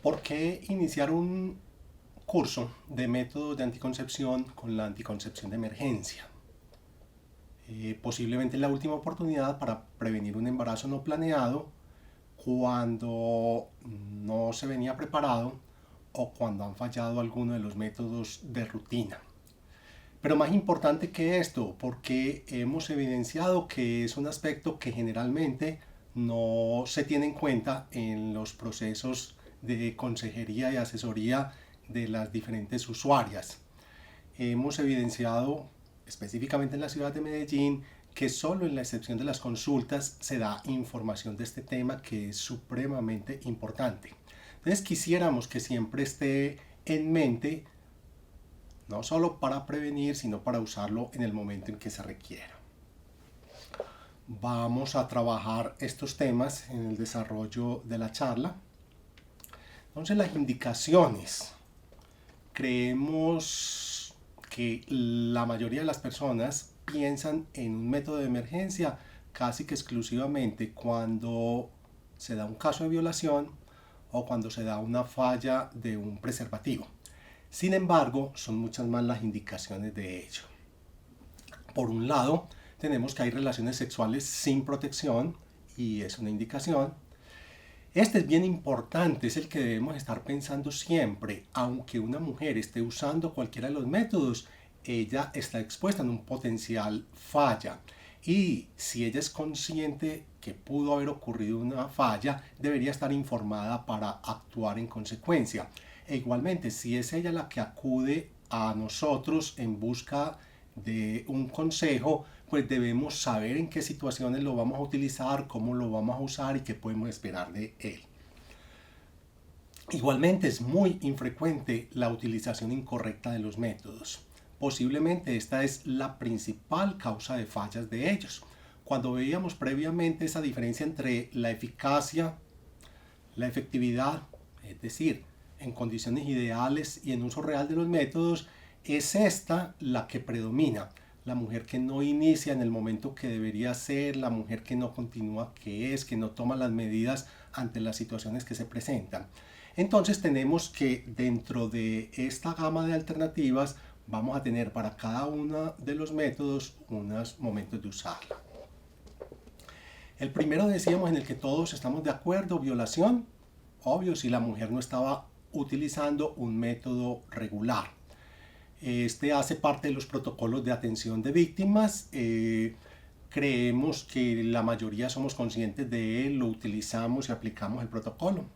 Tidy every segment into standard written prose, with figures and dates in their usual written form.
¿Por qué iniciar un curso de métodos de anticoncepción con la anticoncepción de emergencia? Posiblemente la última oportunidad para prevenir un embarazo no planeado cuando no se venía preparado o cuando han fallado algunos de los métodos de rutina. Pero más importante que esto, porque hemos evidenciado que es un aspecto que generalmente no se tiene en cuenta en los procesos de consejería y asesoría de las diferentes usuarias. Hemos evidenciado, específicamente en la ciudad de Medellín, que solo en la excepción de las consultas se da información de este tema que es supremamente importante. Entonces quisiéramos que siempre esté en mente, no solo para prevenir, sino para usarlo en el momento en que se requiera. Vamos a trabajar estos temas en el desarrollo de la charla. Entonces, las indicaciones. Creemos que la mayoría de las personas piensan en un método de emergencia casi que exclusivamente cuando se da un caso de violación o cuando se da una falla de un preservativo. Sin embargo, son muchas más las indicaciones de ello. Por un lado, tenemos que hay relaciones sexuales sin protección y es una indicación. Este es bien importante, es el que debemos estar pensando siempre. Aunque una mujer esté usando cualquiera de los métodos, ella está expuesta en un potencial falla. Y si ella es consciente que pudo haber ocurrido una falla, debería estar informada para actuar en consecuencia. E igualmente, si es ella la que acude a nosotros en busca de un consejo, pues debemos saber en qué situaciones lo vamos a utilizar, cómo lo vamos a usar y qué podemos esperar de él. Igualmente es muy infrecuente la utilización incorrecta de los métodos. Posiblemente esta es la principal causa de fallas de ellos. Cuando veíamos previamente esa diferencia entre la eficacia, la efectividad, es decir, en condiciones ideales y en uso real de los métodos, es esta la que predomina. La mujer que no inicia en el momento que debería ser, la mujer que no continúa, que no toma las medidas ante las situaciones que se presentan. Entonces tenemos que dentro de esta gama de alternativas vamos a tener para cada uno de los métodos unos momentos de usarla. El primero decíamos en el que todos estamos de acuerdo, violación. Obvio, si la mujer no estaba utilizando un método regular. Este hace parte de los protocolos de atención de víctimas. Creemos que la mayoría somos conscientes de él, lo utilizamos y aplicamos el protocolo.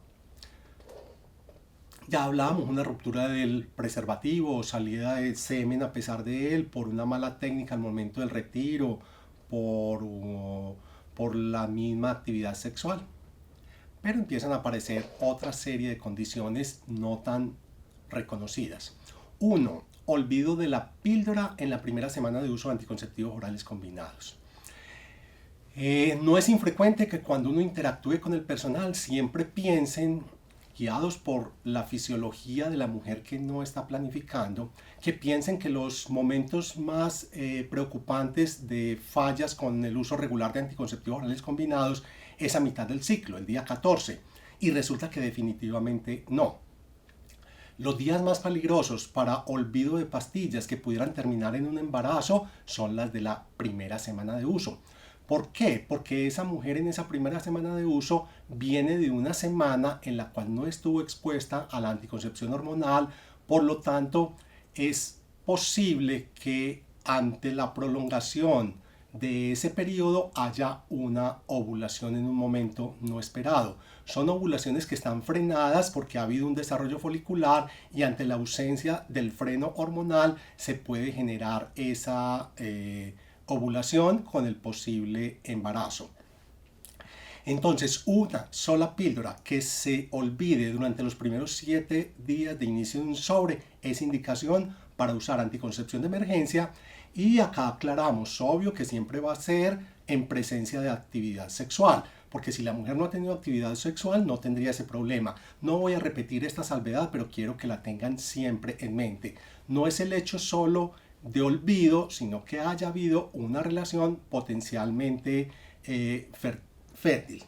Ya hablábamos una ruptura del preservativo o salida de semen a pesar de él por una mala técnica al momento del retiro, por la misma actividad sexual. Pero empiezan a aparecer otra serie de condiciones no tan reconocidas. 1. Olvido de la píldora en la primera semana de uso de anticonceptivos orales combinados. No es infrecuente que cuando uno interactúe con el personal siempre piensen, guiados por la fisiología de la mujer que no está planificando, que piensen que los momentos más preocupantes de fallas con el uso regular de anticonceptivos orales combinados es a mitad del ciclo, el día 14, y resulta que definitivamente no. Los días más peligrosos para olvido de pastillas que pudieran terminar en un embarazo son las de la primera semana de uso. ¿Por qué? Porque esa mujer en esa primera semana de uso viene de una semana en la cual no estuvo expuesta a la anticoncepción hormonal, por lo tanto es posible que ante la prolongación de ese periodo haya una ovulación en un momento no esperado. Son ovulaciones que están frenadas porque ha habido un desarrollo folicular y ante la ausencia del freno hormonal se puede generar esa ovulación con el posible embarazo. Entonces, una sola píldora que se olvide durante los primeros 7 días de inicio de un sobre es indicación para usar anticoncepción de emergencia. Y acá aclaramos, obvio que siempre va a ser en presencia de actividad sexual, porque si la mujer no ha tenido actividad sexual no tendría ese problema. No voy a repetir esta salvedad, pero quiero que la tengan siempre en mente. No es el hecho solo de olvido, sino que haya habido una relación potencialmente fértil.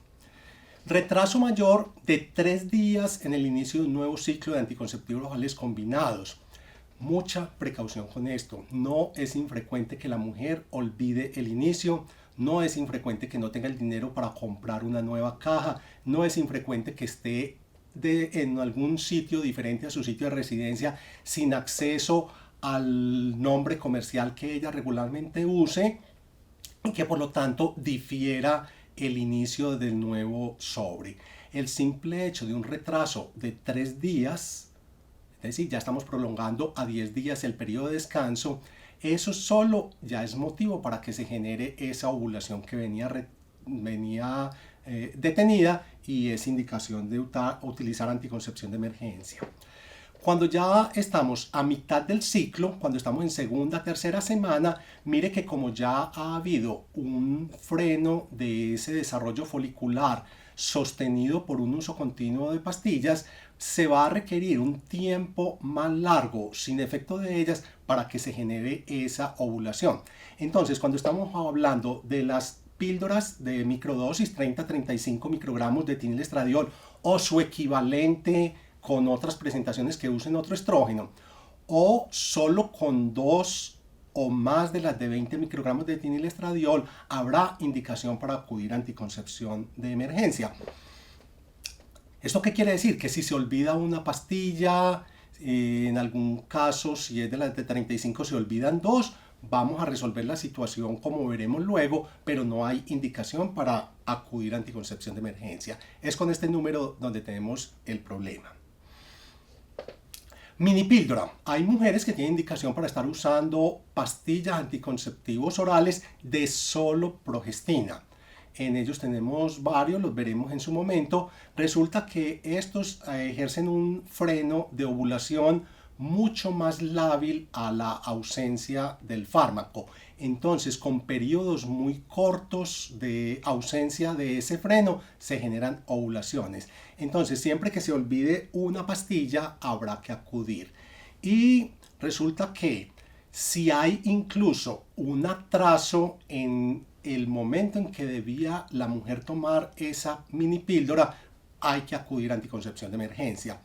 Retraso mayor de 3 días en el inicio de un nuevo ciclo de anticonceptivos orales combinados. Mucha precaución con esto. No es infrecuente que la mujer olvide el inicio. No es infrecuente que no tenga el dinero para comprar una nueva caja. No es infrecuente que esté en algún sitio diferente a su sitio de residencia sin acceso al nombre comercial que ella regularmente use y que por lo tanto difiera el inicio del nuevo sobre. El simple hecho de un retraso de 3 días, es decir, ya estamos prolongando a 10 días el periodo de descanso, eso solo ya es motivo para que se genere esa ovulación que venía detenida, y es indicación de utilizar anticoncepción de emergencia. Cuando ya estamos a mitad del ciclo, cuando estamos en segunda, tercera semana, mire que como ya ha habido un freno de ese desarrollo folicular sostenido por un uso continuo de pastillas, se va a requerir un tiempo más largo sin efecto de ellas para que se genere esa ovulación. Entonces, cuando estamos hablando de las píldoras de microdosis, 30-35 microgramos de etinilestradiol o su equivalente con otras presentaciones que usen otro estrógeno, o solo con 2 o más de las de 20 microgramos de etinilestradiol, habrá indicación para acudir a anticoncepción de emergencia. ¿Esto qué quiere decir? Que si se olvida una pastilla, en algún caso, si es de las de 35 se olvidan 2, vamos a resolver la situación como veremos luego, pero no hay indicación para acudir a anticoncepción de emergencia. Es con este número donde tenemos el problema. Mini píldora. Hay mujeres que tienen indicación para estar usando pastillas anticonceptivos orales de solo progestina. En ellos tenemos varios, los veremos en su momento. Resulta que estos ejercen un freno de ovulación mucho más lábil a la ausencia del fármaco. Entonces, con periodos muy cortos de ausencia de ese freno, se generan ovulaciones. Entonces, siempre que se olvide una pastilla, habrá que acudir. Y resulta que si hay incluso un atraso en el momento en que debía la mujer tomar esa mini píldora, hay que acudir a anticoncepción de emergencia.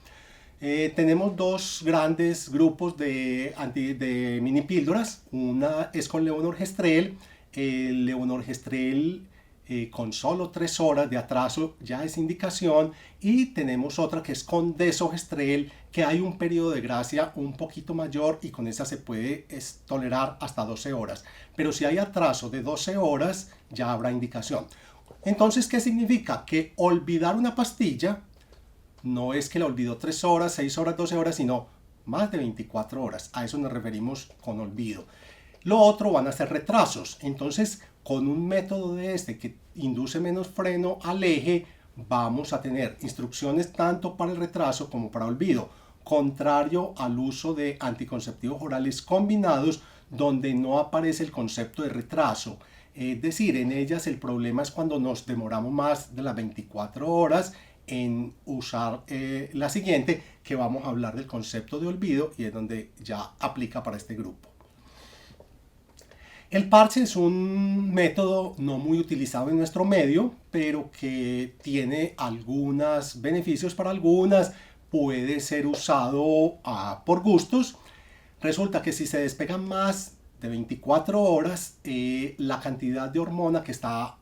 Tenemos 2 grandes grupos de mini píldoras. Una es con levonorgestrel. El levonorgestrel con solo 3 horas de atraso ya es indicación, y tenemos otra que es con desogestrel, que hay un periodo de gracia un poquito mayor y con esa se puede tolerar hasta 12 horas. Pero si hay atraso de 12 horas ya habrá indicación. Entonces, ¿qué significa? Que olvidar una pastilla no es que la olvidó 3 horas, 6 horas, 12 horas, sino más de 24 horas. A eso nos referimos con olvido. Lo otro van a ser retrasos. Entonces, con un método de este que induce menos freno al eje, vamos a tener instrucciones tanto para el retraso como para olvido, contrario al uso de anticonceptivos orales combinados, donde no aparece el concepto de retraso. Es decir, en ellas el problema es cuando nos demoramos más de las 24 horas en usar la siguiente, que vamos a hablar del concepto de olvido, y es donde ya aplica para este grupo. El parche es un método no muy utilizado en nuestro medio, pero que tiene algunos beneficios para algunas. Puede ser usado por gustos. Resulta que si se despegan más de 24 horas, la cantidad de hormona que está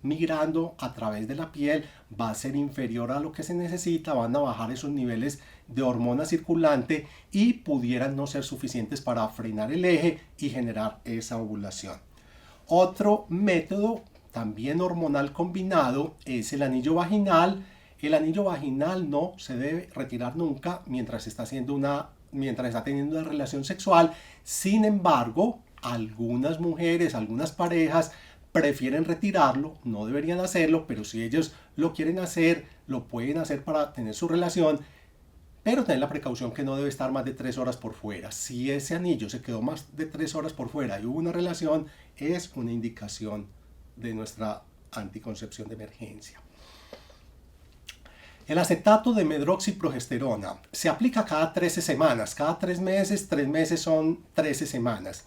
migrando a través de la piel va a ser inferior a lo que se necesita, van a bajar esos niveles de hormona circulante y pudieran no ser suficientes para frenar el eje y generar esa ovulación. Otro método también hormonal combinado es el anillo vaginal. El anillo vaginal no se debe retirar nunca mientras está teniendo una relación sexual. Sin embargo, algunas mujeres, algunas parejas prefieren retirarlo, no deberían hacerlo, pero si ellos lo quieren hacer, lo pueden hacer para tener su relación, pero tener la precaución que no debe estar más de 3 horas por fuera. Si ese anillo se quedó más de 3 horas por fuera y hubo una relación, es una indicación de nuestra anticoncepción de emergencia. El acetato de medroxiprogesterona se aplica cada 13 semanas, cada 3 meses, 3 meses son 13 semanas.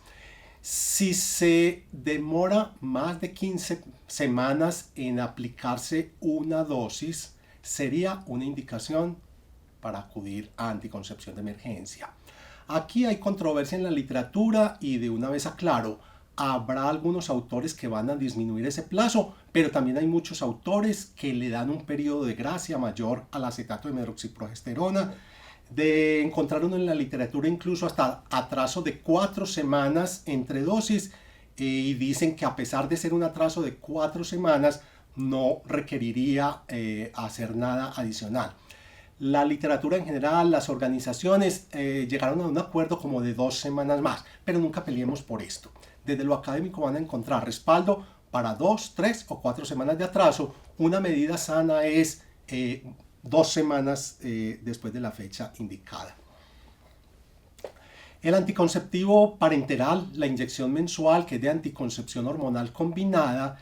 Si se demora más de 15 semanas en aplicarse una dosis, sería una indicación para acudir a anticoncepción de emergencia. Aquí hay controversia en la literatura y de una vez aclaro, habrá algunos autores que van a disminuir ese plazo, pero también hay muchos autores que le dan un periodo de gracia mayor al acetato de medroxiprogesterona. De encontrar uno en la literatura incluso hasta atraso de 4 semanas entre dosis, y dicen que a pesar de ser un atraso de 4 semanas no requeriría hacer nada adicional. La literatura en general, las organizaciones llegaron a un acuerdo como de 2 semanas más, pero nunca peleemos por esto. Desde lo académico van a encontrar respaldo para 2, 3 o 4 semanas de atraso. Una medida sana es 2 semanas después de la fecha indicada. El anticonceptivo parenteral, la inyección mensual, que es de anticoncepción hormonal combinada,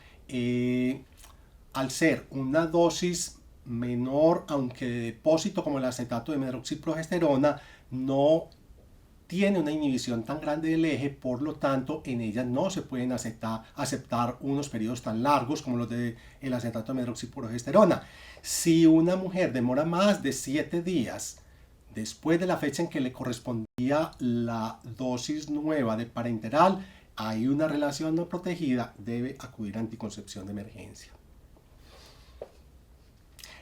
al ser una dosis menor, aunque de depósito como el acetato de medroxiprogesterona, no tiene una inhibición tan grande del eje, por lo tanto en ella no se pueden aceptar unos periodos tan largos como los del acetato de medroxiprogesterona. Si una mujer demora más de 7 días después de la fecha en que le correspondía la dosis nueva de parenteral, hay una relación no protegida, debe acudir a anticoncepción de emergencia.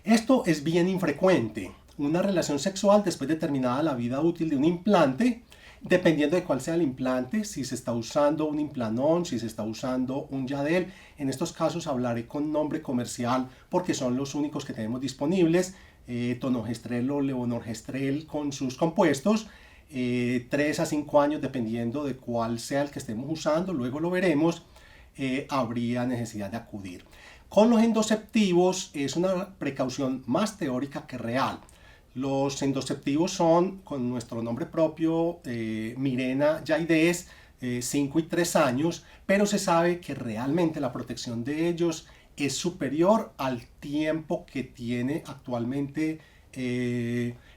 Esto es bien infrecuente. Una relación sexual después de terminada la vida útil de un implante, dependiendo de cuál sea el implante, si se está usando un Implanon, si se está usando un Yadel. En estos casos hablaré con nombre comercial porque son los únicos que tenemos disponibles. Tonogestrel o levonorgestrel con sus compuestos. 3 a 5 años dependiendo de cuál sea el que estemos usando, luego lo veremos, habría necesidad de acudir. Con los endoceptivos es una precaución más teórica que real. Los endoceptivos son, con nuestro nombre propio, Mirena Jaidez, 5 y 3 años, pero se sabe que realmente la protección de ellos es superior al tiempo que tiene actualmente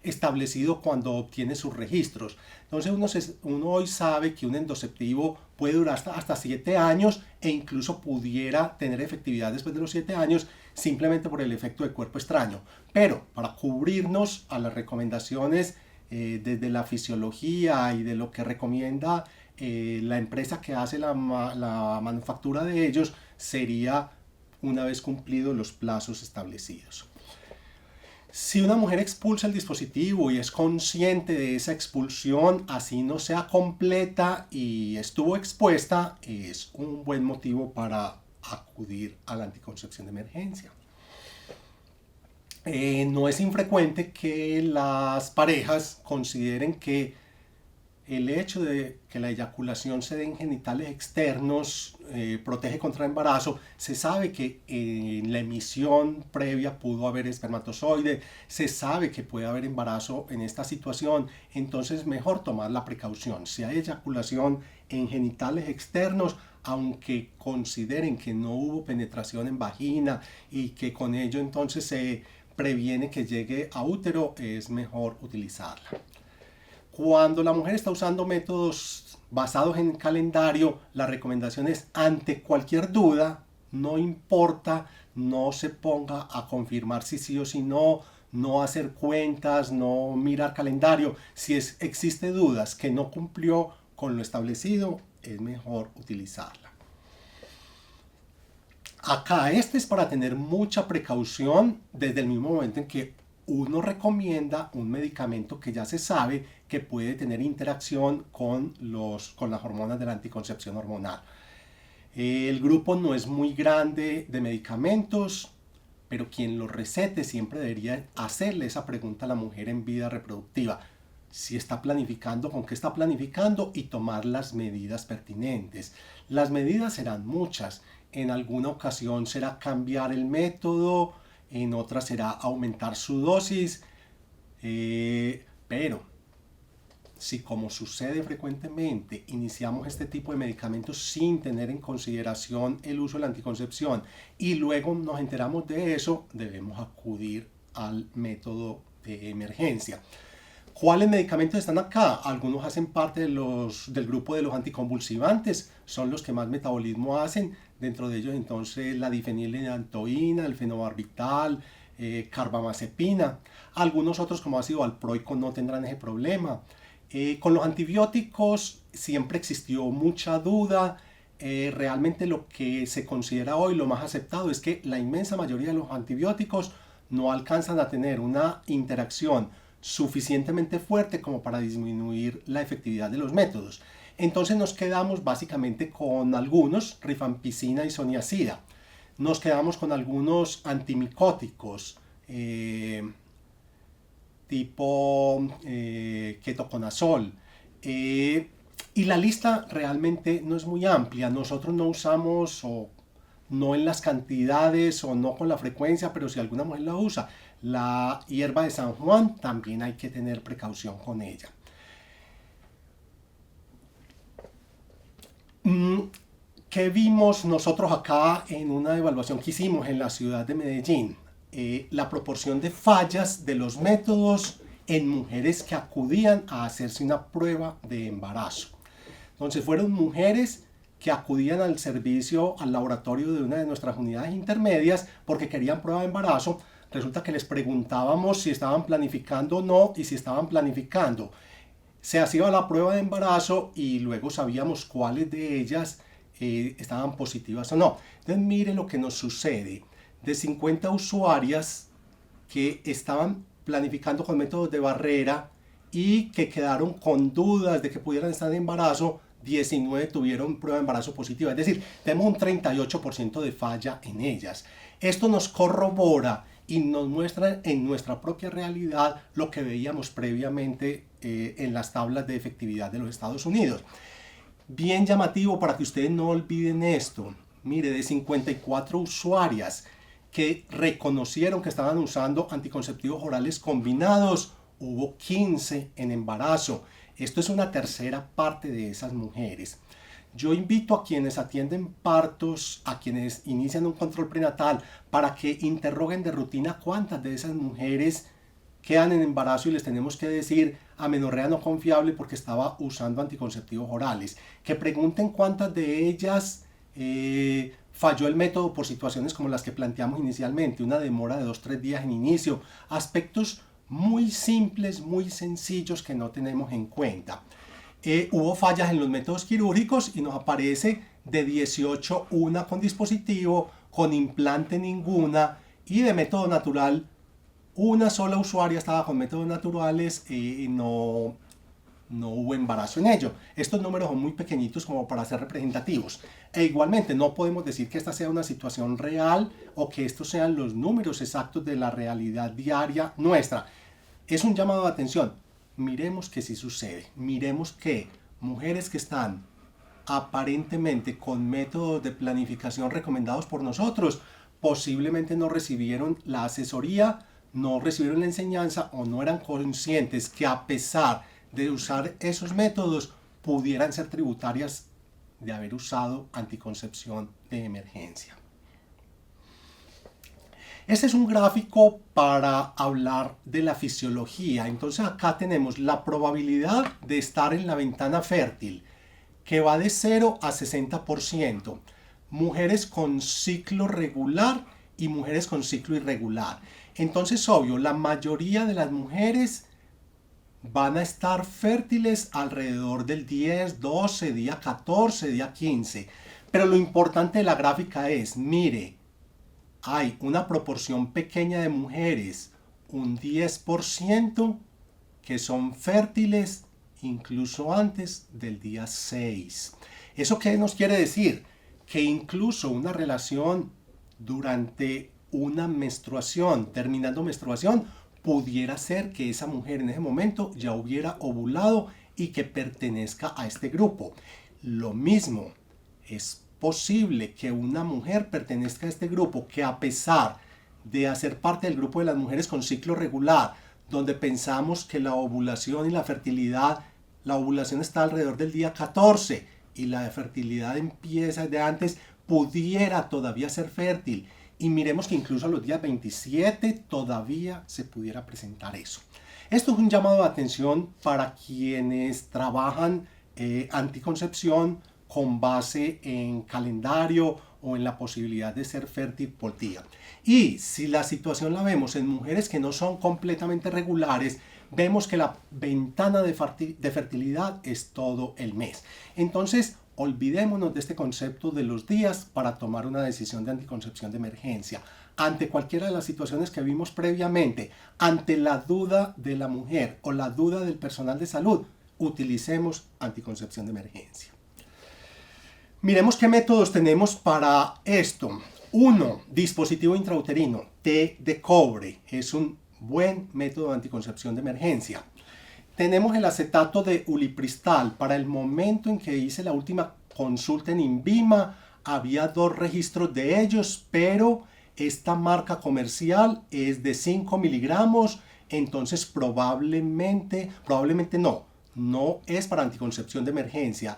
establecido cuando obtiene sus registros. Entonces uno hoy sabe que un endoceptivo puede durar hasta 7 años e incluso pudiera tener efectividad después de los 7 años simplemente por el efecto de cuerpo extraño. Pero para cubrirnos a las recomendaciones desde la fisiología y de lo que recomienda la empresa que hace la manufactura de ellos, sería una vez cumplidos los plazos establecidos. Si una mujer expulsa el dispositivo y es consciente de esa expulsión, así no sea completa y estuvo expuesta, es un buen motivo para acudir a la anticoncepción de emergencia. No es infrecuente que las parejas consideren que el hecho de que la eyaculación se dé en genitales externos protege contra embarazo. Se sabe que en la emisión previa pudo haber espermatozoide, se sabe que puede haber embarazo en esta situación, entonces mejor tomar la precaución. Si hay eyaculación en genitales externos, aunque consideren que no hubo penetración en vagina y que con ello entonces se previene que llegue a útero, es mejor utilizarla. Cuando la mujer está usando métodos basados en calendario, la recomendación es, ante cualquier duda, no importa, no se ponga a confirmar si sí o si no, no hacer cuentas, no mirar calendario. Si existe dudas que no cumplió con lo establecido, es mejor utilizarla. Acá este es para tener mucha precaución desde el mismo momento en que uno recomienda un medicamento que ya se sabe que puede tener interacción con las hormonas de la anticoncepción hormonal. El grupo no es muy grande de medicamentos, pero quien lo recete siempre debería hacerle esa pregunta a la mujer en vida reproductiva. Si está planificando, con qué está planificando y tomar las medidas pertinentes. Las medidas serán muchas. En alguna ocasión será cambiar el método, en otra será aumentar su dosis, pero si, como sucede frecuentemente, iniciamos este tipo de medicamentos sin tener en consideración el uso de la anticoncepción y luego nos enteramos de eso, debemos acudir al método de emergencia. ¿Cuáles medicamentos están acá? Algunos hacen parte del grupo de los anticonvulsivantes, son los que más metabolismo hacen, dentro de ellos entonces la difeniledantoína, el fenobarbital, carbamazepina. Algunos otros como ácido valproico no tendrán ese problema. Con los antibióticos siempre existió mucha duda. Realmente lo que se considera hoy lo más aceptado es que la inmensa mayoría de los antibióticos no alcanzan a tener una interacción suficientemente fuerte como para disminuir la efectividad de los métodos. Entonces nos quedamos básicamente con algunos, rifampicina y soniazida. Nos quedamos con algunos antimicóticos, tipo ketoconazol. Y la lista realmente no es muy amplia. Nosotros no usamos, o no en las cantidades o no con la frecuencia, pero si alguna mujer la usa, la hierba de San Juan, también hay que tener precaución con ella. ¿Qué vimos nosotros acá en una evaluación que hicimos en la ciudad de Medellín? La proporción de fallas de los métodos en mujeres que acudían a hacerse una prueba de embarazo. Entonces fueron mujeres que acudían al servicio, al laboratorio de una de nuestras unidades intermedias porque querían prueba de embarazo. Resulta que les preguntábamos si estaban planificando o no, y si estaban planificando, se hacía la prueba de embarazo y luego sabíamos cuáles de ellas estaban positivas o no. Entonces mire lo que nos sucede. De 50 usuarias que estaban planificando con métodos de barrera y que quedaron con dudas de que pudieran estar en embarazo, 19 tuvieron prueba de embarazo positiva. Es decir, tenemos un 38% de falla en ellas. Esto nos corrobora y nos muestra en nuestra propia realidad lo que veíamos previamente en las tablas de efectividad de los Estados Unidos. Bien llamativo para que ustedes no olviden esto. Mire, de 54 usuarias que reconocieron que estaban usando anticonceptivos orales combinados, hubo 15 en embarazo. Esto es una tercera parte de esas mujeres. Yo invito a quienes atienden partos, a quienes inician un control prenatal, para que interroguen de rutina cuántas de esas mujeres quedan en embarazo y les tenemos que decir amenorrea no confiable porque estaba usando anticonceptivos orales. Que pregunten cuántas de ellas falló el método por situaciones como las que planteamos inicialmente, una demora de 2-3 días en inicio, aspectos muy simples, muy sencillos que no tenemos en cuenta. Hubo fallas en los métodos quirúrgicos y nos aparece de 18 una con dispositivo, con implante ninguna, y de método natural una sola usuaria estaba con métodos naturales y no hubo embarazo en ello. Estos números son muy pequeñitos como para ser representativos. E igualmente no podemos decir que esta sea una situación real o que estos sean los números exactos de la realidad diaria nuestra. Es un llamado de atención. Miremos que sí sucede. Miremos que mujeres que están aparentemente con métodos de planificación recomendados por nosotros, posiblemente no recibieron la asesoría, no recibieron la enseñanza o no eran conscientes que a pesar de usar esos métodos pudieran ser tributarias de haber usado anticoncepción de emergencia. Este es un gráfico para hablar de la fisiología. Entonces acá tenemos la probabilidad de estar en la ventana fértil, que va de 0 a 60%. Mujeres con ciclo regular y mujeres con ciclo irregular. Entonces, obvio, la mayoría de las mujeres van a estar fértiles alrededor del 10, 12, día 14, día 15. Pero lo importante de la gráfica es, mire, hay una proporción pequeña de mujeres, un 10%, que son fértiles incluso antes del día 6. ¿Eso qué nos quiere decir? Que incluso una relación durante una menstruación, terminando menstruación, pudiera ser que esa mujer en ese momento ya hubiera ovulado y que pertenezca a este grupo. Lo mismo, es posible que una mujer pertenezca a este grupo, que a pesar de hacer parte del grupo de las mujeres con ciclo regular, donde pensamos que la ovulación y la fertilidad, la ovulación está alrededor del día 14 y la fertilidad empieza de antes, pudiera todavía ser fértil. Y miremos que incluso a los días 27 todavía se pudiera presentar eso. Esto es un llamado de atención para quienes trabajan anticoncepción con base en calendario o en la posibilidad de ser fértil por día. Y si la situación la vemos en mujeres que no son completamente regulares, vemos que la ventana de fertilidad es todo el mes. Entonces, olvidémonos de este concepto de los días para tomar una decisión de anticoncepción de emergencia. Ante cualquiera de las situaciones que vimos previamente, ante la duda de la mujer o la duda del personal de salud, utilicemos anticoncepción de emergencia. Miremos qué métodos tenemos para esto. 1. Dispositivo intrauterino, té de cobre. Es un buen método de anticoncepción de emergencia. Tenemos el acetato de ulipristal. Para el momento en que hice la última consulta en INVIMA, había 2 registros de ellos, pero esta marca comercial es de 5 miligramos, entonces probablemente no es para anticoncepción de emergencia.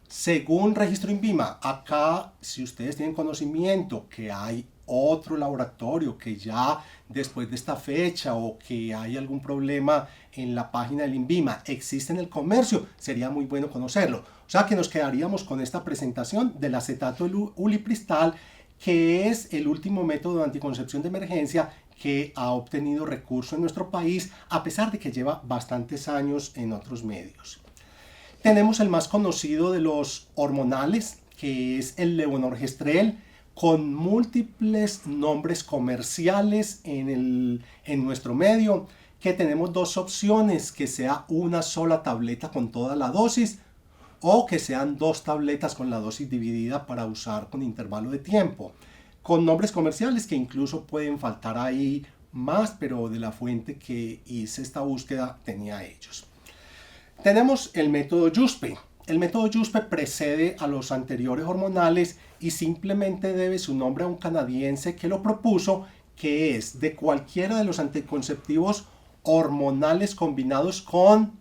Según registro INVIMA, acá, si ustedes tienen conocimiento que hay otro laboratorio que ya después de esta fecha o que hay algún problema en la página del INVIMA existe en el comercio, sería muy bueno conocerlo. O sea que nos quedaríamos con esta presentación del acetato ulipristal, que es el último método de anticoncepción de emergencia que ha obtenido recurso en nuestro país, a pesar de que lleva bastantes años en otros medios. Tenemos el más conocido de los hormonales, que es el levonorgestrel, con múltiples nombres comerciales en nuestro medio, que tenemos 2 opciones, que sea una sola tableta con toda la dosis, o que sean 2 tabletas con la dosis dividida para usar con intervalo de tiempo, con nombres comerciales que incluso pueden faltar ahí más, pero de la fuente que hice esta búsqueda tenía ellos. Tenemos el método Yuspe. El método Yuspe precede a los anteriores hormonales y simplemente debe su nombre a un canadiense que lo propuso, que es de cualquiera de los anticonceptivos hormonales combinados con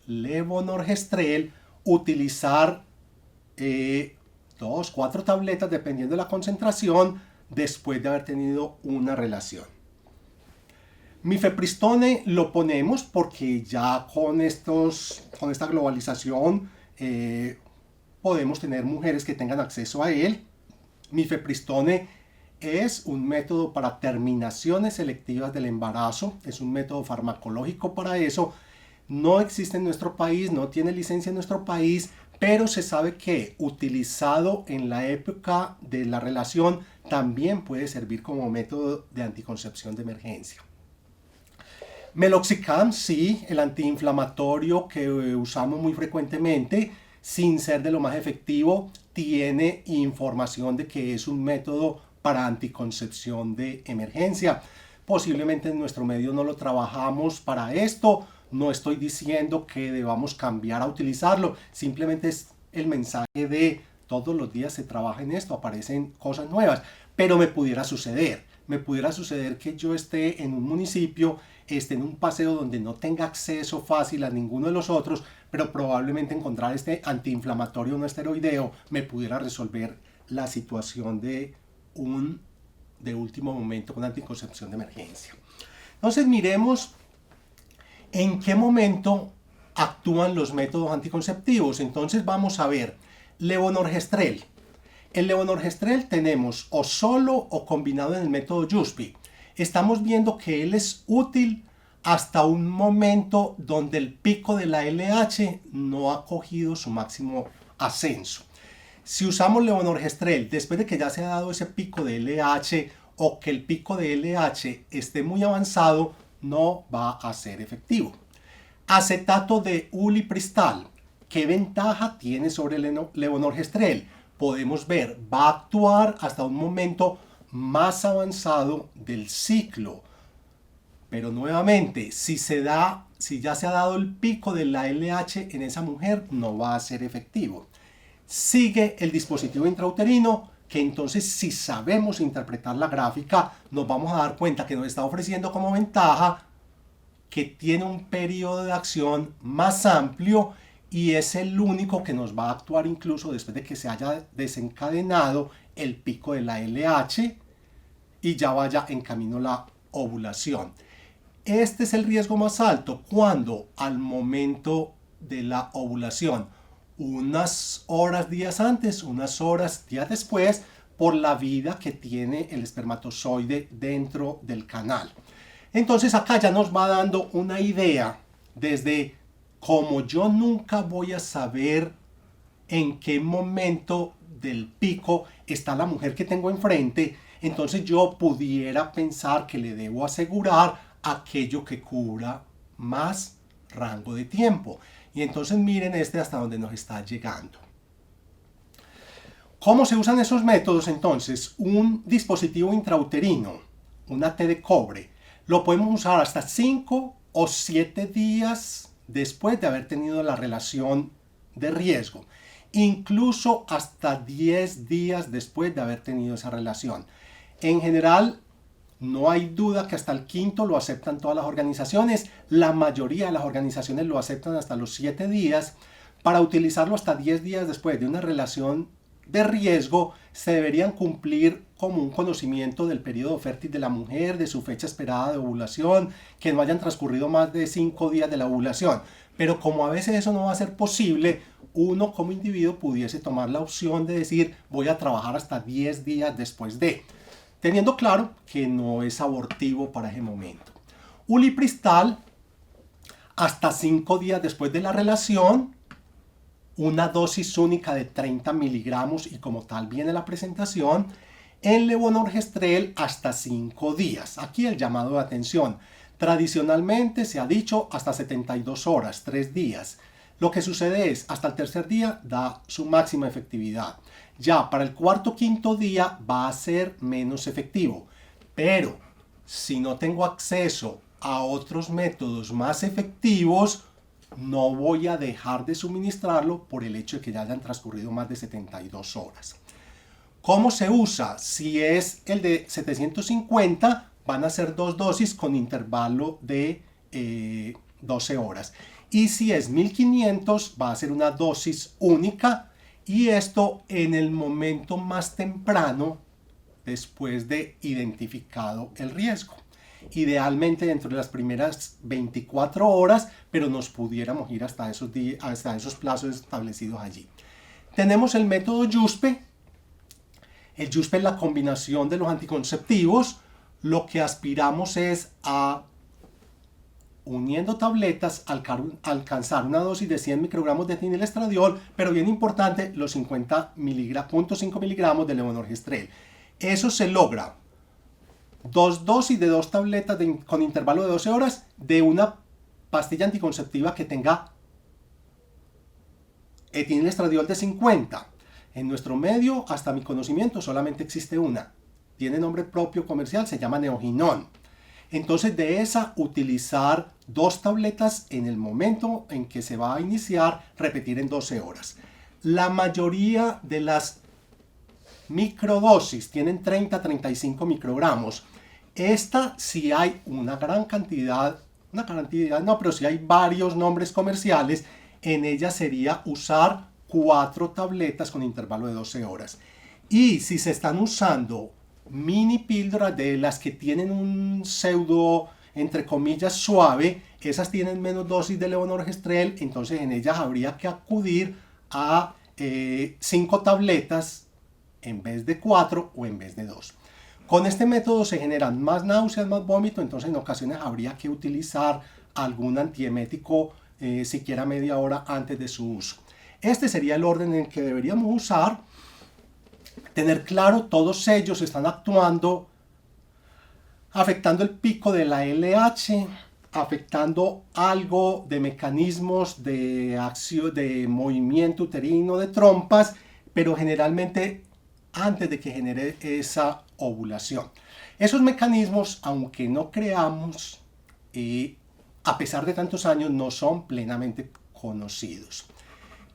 levonorgestrel, utilizar 2, 4 tabletas dependiendo de la concentración después de haber tenido una relación. Mifepristone lo ponemos porque ya con esta globalización podemos tener mujeres que tengan acceso a él. Mifepristone es un método para terminaciones selectivas del embarazo, es un método farmacológico para eso. No existe en nuestro país, no tiene licencia en nuestro país, pero se sabe que utilizado en la época de la relación también puede servir como método de anticoncepción de emergencia. Meloxicam, sí, el antiinflamatorio que usamos muy frecuentemente, sin ser de lo más efectivo, tiene información de que es un método para anticoncepción de emergencia. Posiblemente en nuestro medio no lo trabajamos para esto. No estoy diciendo que debamos cambiar a utilizarlo, simplemente es el mensaje de todos los días se trabaja en esto, aparecen cosas nuevas, pero me pudiera suceder que yo esté en un municipio, esté en un paseo donde no tenga acceso fácil a ninguno de los otros, pero probablemente encontrar este antiinflamatorio no esteroideo me pudiera resolver la situación de último momento con anticoncepción de emergencia. Entonces miremos en qué momento actúan los métodos anticonceptivos. Entonces vamos a ver levonorgestrel. El levonorgestrel tenemos o solo o combinado en el método Yuspe. Estamos viendo que él es útil hasta un momento donde el pico de la LH no ha cogido su máximo ascenso. Si usamos levonorgestrel después de que ya se ha dado ese pico de LH o que el pico de LH esté muy avanzado, no va a ser efectivo. Acetato de ulipristal. ¿Qué ventaja tiene sobre el levonorgestrel? Podemos ver, va a actuar hasta un momento más avanzado del ciclo. Pero nuevamente, si ya se ha dado el pico de la LH en esa mujer, no va a ser efectivo. Sigue el dispositivo intrauterino, que entonces si sabemos interpretar la gráfica, nos vamos a dar cuenta que nos está ofreciendo como ventaja que tiene un periodo de acción más amplio y es el único que nos va a actuar incluso después de que se haya desencadenado el pico de la LH y ya vaya en camino la ovulación. Este es el riesgo más alto cuando al momento de la ovulación, unas horas días antes, unas horas días después, por la vida que tiene el espermatozoide dentro del canal. Entonces acá ya nos va dando una idea desde como yo nunca voy a saber en qué momento del pico está la mujer que tengo enfrente, entonces yo pudiera pensar que le debo asegurar aquello que cubra más rango de tiempo. Y entonces miren hasta donde nos está llegando. ¿Cómo se usan esos métodos entonces? Un dispositivo intrauterino, una T de cobre, lo podemos usar hasta 5 o 7 días después de haber tenido la relación de riesgo. Incluso hasta 10 días después de haber tenido esa relación. En general, no hay duda que hasta el quinto lo aceptan todas las organizaciones. La mayoría de las organizaciones lo aceptan hasta los 7 días. Para utilizarlo hasta 10 días después de una relación de riesgo, se deberían cumplir como un conocimiento del periodo fértil de la mujer, de su fecha esperada de ovulación, que no hayan transcurrido más de 5 días de la ovulación. Pero como a veces eso no va a ser posible, uno como individuo pudiese tomar la opción de decir voy a trabajar hasta 10 días después de, teniendo claro que no es abortivo para ese momento. Ulipristal, hasta 5 días después de la relación, una dosis única de 30 miligramos y como tal viene la presentación. En levonorgestrel hasta 5 días. Aquí el llamado de atención. Tradicionalmente se ha dicho hasta 72 horas, 3 días. Lo que sucede es, hasta el tercer día da su máxima efectividad. Ya para el cuarto o quinto día va a ser menos efectivo. Pero si no tengo acceso a otros métodos más efectivos, no voy a dejar de suministrarlo por el hecho de que ya hayan transcurrido más de 72 horas. ¿Cómo se usa? Si es el de 750, van a ser 2 dosis con intervalo de 12 horas. Y si es 1500, va a ser una dosis única. Y esto en el momento más temprano después de identificado el riesgo. Idealmente dentro de las primeras 24 horas, pero nos pudiéramos ir hasta esos plazos establecidos allí. Tenemos el método YUSPE. El YUSPE es la combinación de los anticonceptivos. Lo que aspiramos es a, uniendo tabletas, alcanzar una dosis de 100 microgramos de etilestradiol, pero bien importante, los 0.5 miligramos de levonorgestrel. Eso se logra 2 dosis de 2 tabletas con intervalo de 12 horas de una pastilla anticonceptiva que tenga etilestradiol de 50. En nuestro medio, hasta mi conocimiento, solamente existe una. Tiene nombre propio comercial, se llama Neoginón. Entonces de esa utilizar 2 tabletas en el momento en que se va a iniciar, repetir en 12 horas. La mayoría de las microdosis tienen 30-35 microgramos. Esta si hay una gran cantidad, pero si hay varios nombres comerciales, en ella sería usar 4 tabletas con intervalo de 12 horas. Y si se están usando mini píldoras de las que tienen un pseudo, entre comillas, suave, esas tienen menos dosis de levonorgestrel, entonces en ellas habría que acudir a 5 tabletas en vez de 4 o en vez de 2. Con este método se generan más náuseas, más vómito, entonces en ocasiones habría que utilizar algún antiemético siquiera media hora antes de su uso. Este sería el orden en el que deberíamos usar. Tener claro, todos ellos están actuando, afectando el pico de la LH, afectando algo de mecanismos de acción, de movimiento uterino, de trompas, pero generalmente antes de que genere esa ovulación. Esos mecanismos, aunque no creamos, a pesar de tantos años, no son plenamente conocidos.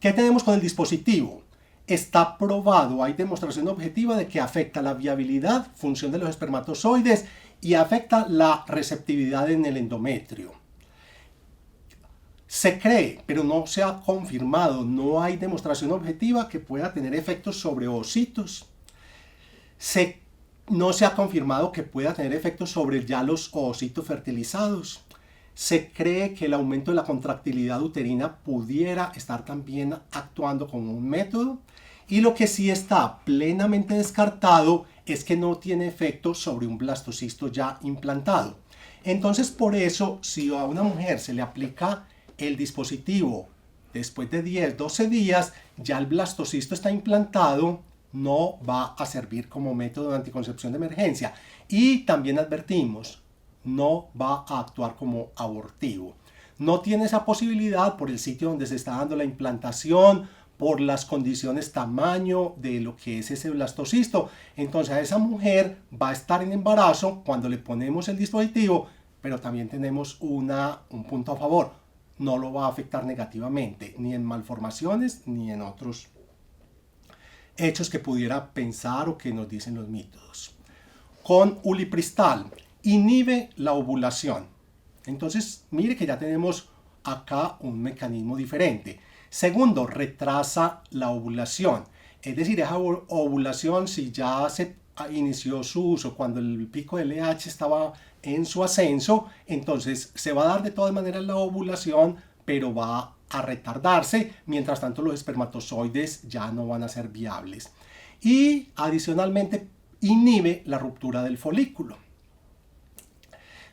¿Qué tenemos con el dispositivo? Está probado, hay demostración objetiva de que afecta la viabilidad, función de los espermatozoides y afecta la receptividad en el endometrio. Se cree, pero no se ha confirmado, no hay demostración objetiva que pueda tener efectos sobre ovocitos. Se No se ha confirmado que pueda tener efectos sobre ya los ovocitos fertilizados. Se cree que el aumento de la contractilidad uterina pudiera estar también actuando como un método. Y lo que sí está plenamente descartado es que no tiene efecto sobre un blastocisto ya implantado. Entonces, por eso, si a una mujer se le aplica el dispositivo después de 10-12 días, ya el blastocisto está implantado, no va a servir como método de anticoncepción de emergencia. Y también advertimos, no va a actuar como abortivo. No tiene esa posibilidad por el sitio donde se está dando la implantación, por las condiciones tamaño de lo que es ese blastocisto. Entonces a esa mujer va a estar en embarazo cuando le ponemos el dispositivo, pero también tenemos un punto a favor. No lo va a afectar negativamente, ni en malformaciones, ni en otros hechos que pudiera pensar o que nos dicen los métodos. Con ulipristal inhibe la ovulación. Entonces, mire que ya tenemos acá un mecanismo diferente. Segundo, retrasa la ovulación. Es decir, esa ovulación, si ya se inició su uso cuando el pico de LH estaba en su ascenso, entonces se va a dar de todas maneras la ovulación, pero va a retardarse. Mientras tanto, los espermatozoides ya no van a ser viables. Y adicionalmente, inhibe la ruptura del folículo.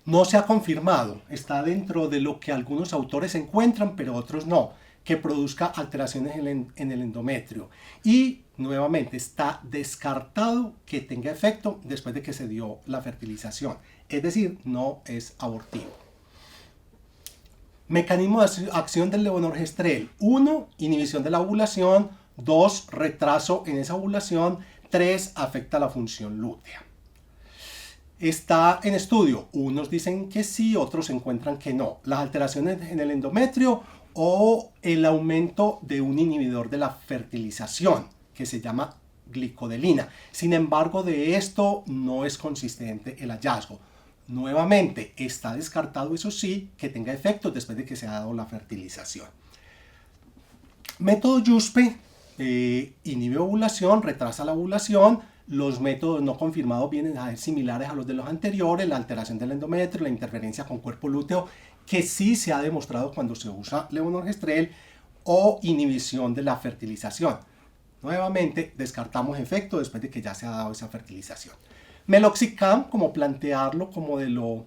No se ha confirmado, está dentro de lo que algunos autores encuentran, pero otros no, que produzca alteraciones en el endometrio. Y nuevamente está descartado que tenga efecto después de que se dio la fertilización. Es decir, no es abortivo. Mecanismo de acción del levonorgestrel. 1. Inhibición de la ovulación. 2. Retraso en esa ovulación. 3. Afecta la función lútea. Está en estudio. Unos dicen que sí, otros encuentran que no. Las alteraciones en el endometrio o el aumento de un inhibidor de la fertilización que se llama glicodelina. Sin embargo, de esto no es consistente el hallazgo. Nuevamente, está descartado, eso sí, que tenga efectos después de que se ha dado la fertilización. Método Yuspe inhibe ovulación, retrasa la ovulación. Los métodos no confirmados vienen a ser similares a los de los anteriores, la alteración del endometrio, la interferencia con cuerpo lúteo, que sí se ha demostrado cuando se usa levonorgestrel, o inhibición de la fertilización. Nuevamente, descartamos efecto después de que ya se ha dado esa fertilización. Meloxicam, como plantearlo como de lo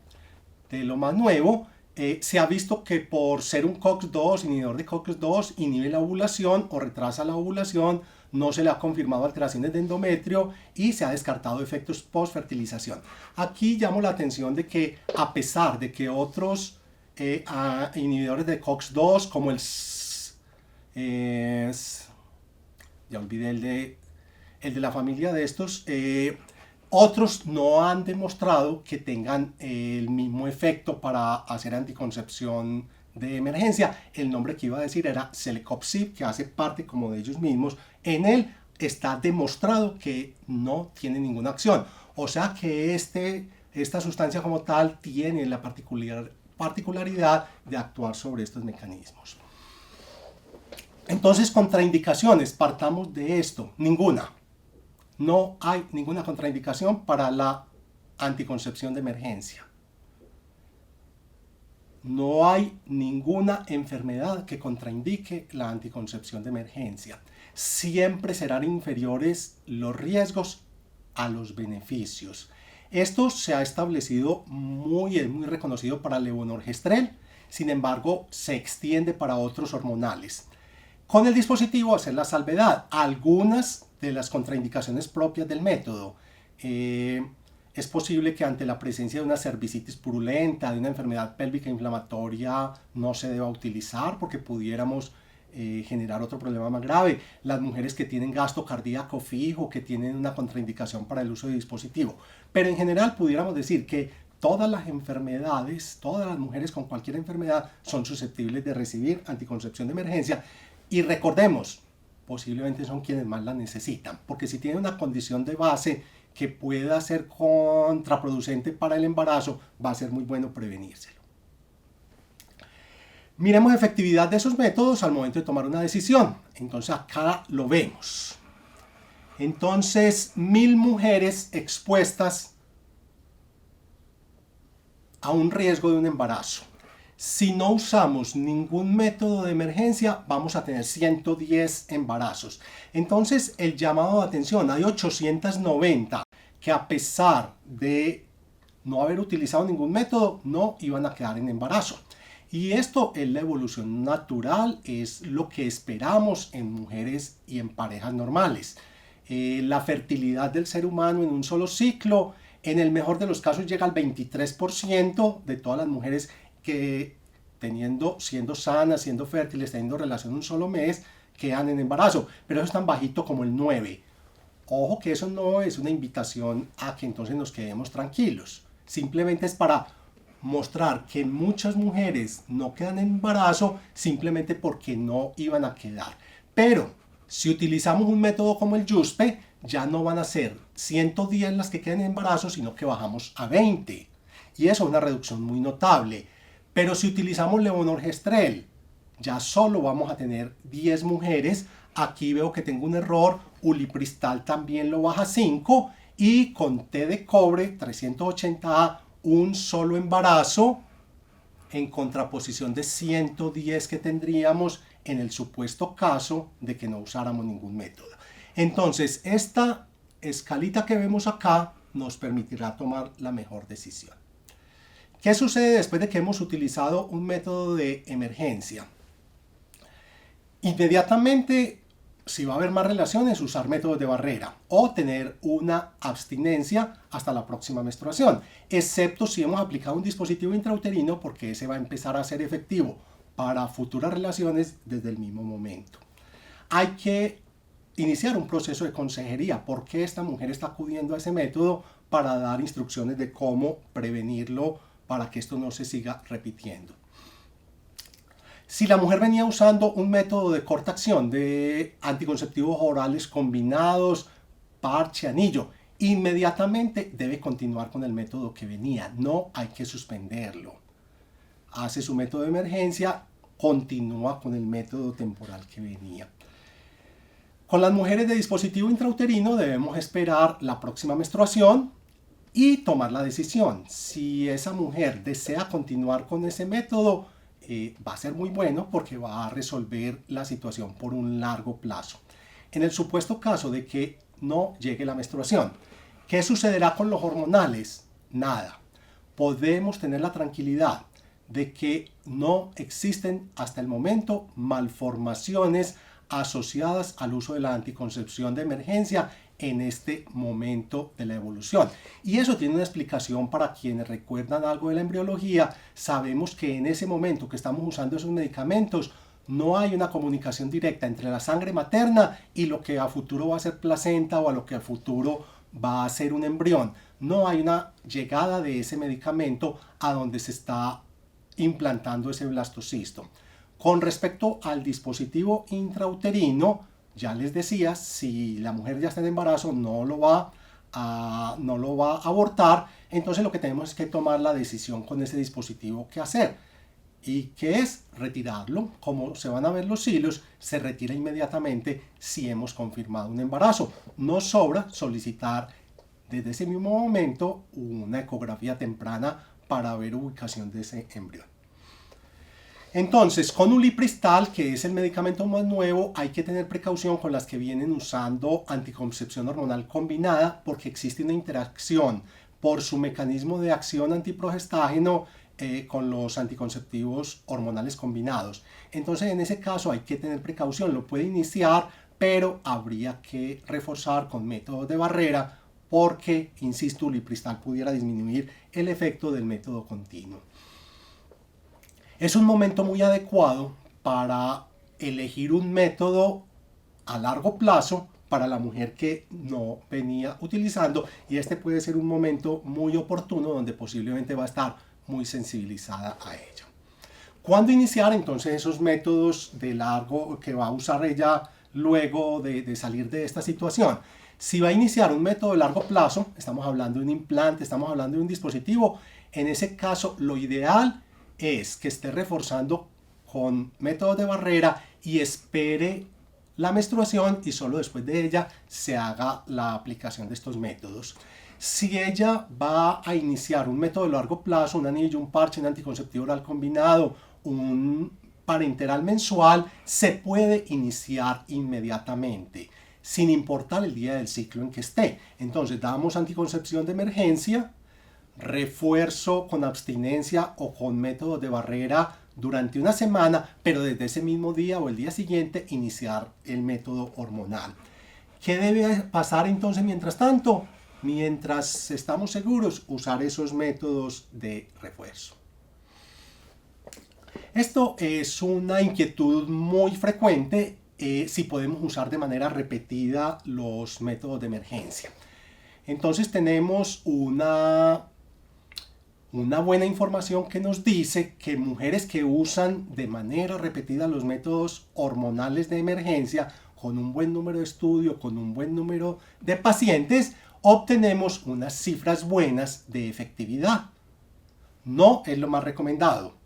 más nuevo, se ha visto que por ser un COX-2, inhibidor de COX-2, inhibe la ovulación o retrasa la ovulación. No se le ha confirmado alteraciones de endometrio y se ha descartado efectos post-fertilización. Aquí llamo la atención de que a pesar de que otros inhibidores de COX-2 como ya olvidé el de la familia de estos, otros no han demostrado que tengan el mismo efecto para hacer anticoncepción de emergencia. El nombre que iba a decir era Celecoxib, que hace parte como de ellos mismos. En él está demostrado que no tiene ninguna acción. O sea que esta sustancia como tal tiene la particularidad de actuar sobre estos mecanismos. Entonces, contraindicaciones, partamos de esto, ninguna. No hay ninguna contraindicación para la anticoncepción de emergencia. No hay ninguna enfermedad que contraindique la anticoncepción de emergencia. Siempre serán inferiores los riesgos a los beneficios. Esto se ha establecido es muy reconocido para el levonorgestrel, sin embargo se extiende para otros hormonales. Con el dispositivo hacer la salvedad, algunas de las contraindicaciones propias del método. Es posible que ante la presencia de una cervicitis purulenta, de una enfermedad pélvica inflamatoria, no se deba utilizar porque pudiéramos generar otro problema más grave. Las mujeres que tienen gasto cardíaco fijo, que tienen una contraindicación para el uso de dispositivo. Pero en general pudiéramos decir que todas las enfermedades, todas las mujeres con cualquier enfermedad son susceptibles de recibir anticoncepción de emergencia. Y recordemos, posiblemente son quienes más la necesitan, porque si tienen una condición de base que pueda ser contraproducente para el embarazo, va a ser muy bueno prevenírselo. Miremos efectividad de esos métodos al momento de tomar una decisión. Entonces acá lo vemos. Entonces, 1000 mujeres expuestas a un riesgo de un embarazo. Si no usamos ningún método de emergencia, vamos a tener 110 embarazos. Entonces, el llamado de atención, hay 890 que a pesar de no haber utilizado ningún método, no iban a quedar en embarazo. Y esto es la evolución natural, es lo que esperamos en mujeres y en parejas normales. La fertilidad del ser humano en un solo ciclo, en el mejor de los casos, llega al 23% de todas las mujeres que siendo sanas, siendo fértiles, teniendo relación un solo mes, quedan en embarazo. Pero eso es tan bajito como el 9%. Ojo que eso no es una invitación a que entonces nos quedemos tranquilos. Simplemente es para mostrar que muchas mujeres no quedan en embarazo simplemente porque no iban a quedar. Pero si utilizamos un método como el YUSPE, ya no van a ser 110 las que queden en embarazo, sino que bajamos a 20. Y eso es una reducción muy notable. Pero si utilizamos levonorgestrel, ya solo vamos a tener 10 mujeres. Aquí veo que tengo un error. Ulipristal también lo baja a 5. Y con té de cobre 380A, un solo embarazo en contraposición de 110 que tendríamos en el supuesto caso de que no usáramos ningún método. Entonces, esta escalita que vemos acá nos permitirá tomar la mejor decisión. ¿Qué sucede después de que hemos utilizado un método de emergencia? Inmediatamente, si va a haber más relaciones, usar métodos de barrera o tener una abstinencia hasta la próxima menstruación, excepto si hemos aplicado un dispositivo intrauterino, porque ese va a empezar a ser efectivo para futuras relaciones desde el mismo momento. Hay que iniciar un proceso de consejería. ¿Por qué esta mujer está acudiendo a ese método? Para dar instrucciones de cómo prevenirlo para que esto no se siga repitiendo. Si la mujer venía usando un método de corta acción, de anticonceptivos orales combinados, parche, anillo, inmediatamente debe continuar con el método que venía. No hay que suspenderlo. Hace su método de emergencia, continúa con el método temporal que venía. Con las mujeres de dispositivo intrauterino debemos esperar la próxima menstruación y tomar la decisión. Si esa mujer desea continuar con ese método, va a ser muy bueno porque va a resolver la situación por un largo plazo. En el supuesto caso de que no llegue la menstruación, ¿qué sucederá con los hormonales? Nada. Podemos tener la tranquilidad de que no existen hasta el momento malformaciones asociadas al uso de la anticoncepción de emergencia en este momento de la evolución. Y eso tiene una explicación para quienes recuerdan algo de la embriología. Sabemos que en ese momento que estamos usando esos medicamentos no hay una comunicación directa entre la sangre materna y lo que a futuro va a ser placenta o a lo que a futuro va a ser un embrión. No hay una llegada de ese medicamento a donde se está implantando ese blastocisto. Con respecto al dispositivo intrauterino, ya les decía, si la mujer ya está en embarazo, no lo va a abortar, entonces lo que tenemos es que tomar la decisión con ese dispositivo qué hacer. ¿Y qué es? Retirarlo. Como se van a ver los hilos, se retira inmediatamente si hemos confirmado un embarazo. No sobra solicitar desde ese mismo momento una ecografía temprana para ver ubicación de ese embrión. Entonces, con ulipristal, que es el medicamento más nuevo, hay que tener precaución con las que vienen usando anticoncepción hormonal combinada porque existe una interacción por su mecanismo de acción antiprogestágeno con los anticonceptivos hormonales combinados. Entonces, en ese caso hay que tener precaución, lo puede iniciar, pero habría que reforzar con métodos de barrera porque, insisto, ulipristal pudiera disminuir el efecto del método continuo. Es un momento muy adecuado para elegir un método a largo plazo para la mujer que no venía utilizando, y este puede ser un momento muy oportuno donde posiblemente va a estar muy sensibilizada a ella. ¿Cuándo iniciar entonces esos métodos de largo que va a usar ella luego de salir de esta situación? Si va a iniciar un método de largo plazo, estamos hablando de un implante, estamos hablando de un dispositivo, en ese caso lo ideal es que esté reforzando con métodos de barrera y espere la menstruación y solo después de ella se haga la aplicación de estos métodos. Si ella va a iniciar un método de largo plazo, un anillo, un parche, un anticonceptivo oral combinado, un parenteral mensual, se puede iniciar inmediatamente, sin importar el día del ciclo en que esté. Entonces damos anticoncepción de emergencia, refuerzo con abstinencia o con métodos de barrera durante una semana, pero desde ese mismo día o el día siguiente iniciar el método hormonal. ¿Qué debe pasar entonces mientras tanto? Mientras estamos seguros, usar esos métodos de refuerzo. Esto es una inquietud muy frecuente si podemos usar de manera repetida los métodos de emergencia. Entonces tenemos una buena información que nos dice que mujeres que usan de manera repetida los métodos hormonales de emergencia, con un buen número de estudios, con un buen número de pacientes, obtenemos unas cifras buenas de efectividad. No es lo más recomendado,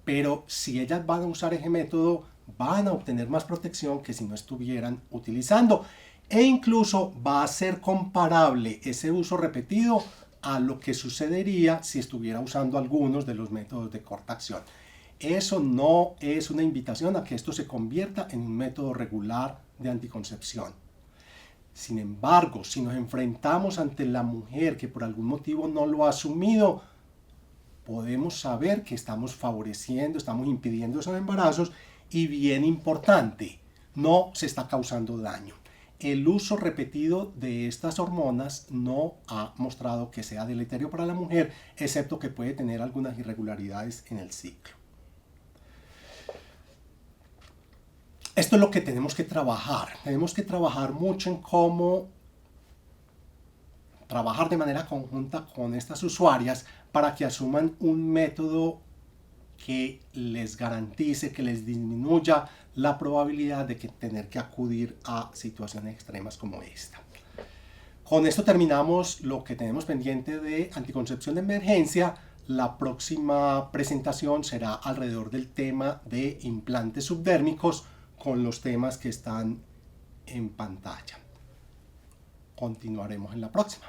pero si ellas van a usar ese método, van a obtener más protección que si no estuvieran utilizando. E incluso va a ser comparable ese uso repetido a lo que sucedería si estuviera usando algunos de los métodos de corta acción. Eso no es una invitación a que esto se convierta en un método regular de anticoncepción. Sin embargo, si nos enfrentamos ante la mujer que por algún motivo no lo ha asumido, podemos saber que estamos favoreciendo, estamos impidiendo esos embarazos y, bien importante, no se está causando daño. El uso repetido de estas hormonas no ha mostrado que sea deleterio para la mujer, excepto que puede tener algunas irregularidades en el ciclo. Esto es lo que tenemos que trabajar. Tenemos que trabajar mucho en cómo trabajar de manera conjunta con estas usuarias para que asuman un método que les garantice, que les disminuya la probabilidad de tener que acudir a situaciones extremas como esta. Con esto terminamos lo que tenemos pendiente de anticoncepción de emergencia. La próxima presentación será alrededor del tema de implantes subdérmicos con los temas que están en pantalla. Continuaremos en la próxima.